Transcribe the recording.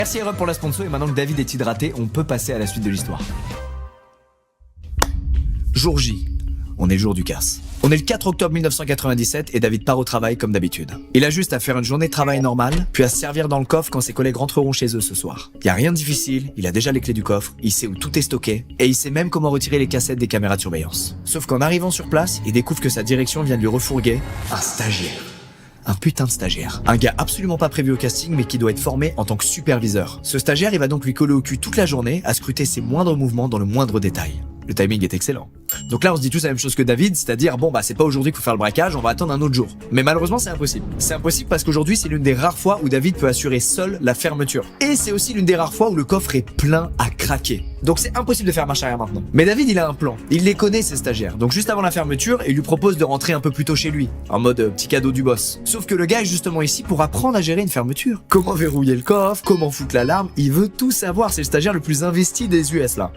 Merci Rob pour la sponsor et maintenant que David est hydraté, on peut passer à la suite de l'histoire. Jour J. On est le jour du casse. On est le 4 octobre 1997 et David part au travail comme d'habitude. Il a juste à faire une journée de travail normale, puis à se servir dans le coffre quand ses collègues rentreront chez eux ce soir. Y a rien de difficile, il a déjà les clés du coffre, il sait où tout est stocké, et il sait même comment retirer les cassettes des caméras de surveillance. Sauf qu'en arrivant sur place, il découvre que sa direction vient de lui refourguer un stagiaire. Un putain de stagiaire. Un gars absolument pas prévu au casting mais qui doit être formé en tant que superviseur. Ce stagiaire, il va donc lui coller au cul toute la journée à scruter ses moindres mouvements dans le moindre détail. Le timing est excellent. Donc là on se dit tous la même chose que David, c'est-à-dire bon bah c'est pas aujourd'hui qu'il faut faire le braquage, on va attendre un autre jour. Mais malheureusement c'est impossible. C'est impossible parce qu'aujourd'hui c'est l'une des rares fois où David peut assurer seul la fermeture. Et c'est aussi l'une des rares fois où le coffre est plein à craquer. Donc c'est impossible de faire marche arrière maintenant. Mais David il a un plan, il les connaît ces stagiaires. Donc juste avant la fermeture, il lui propose de rentrer un peu plus tôt chez lui, en mode petit cadeau du boss. Sauf que le gars est justement ici pour apprendre à gérer une fermeture. Comment verrouiller le coffre, comment foutre l'alarme, il veut tout savoir, c'est le stagiaire le plus investi des US là.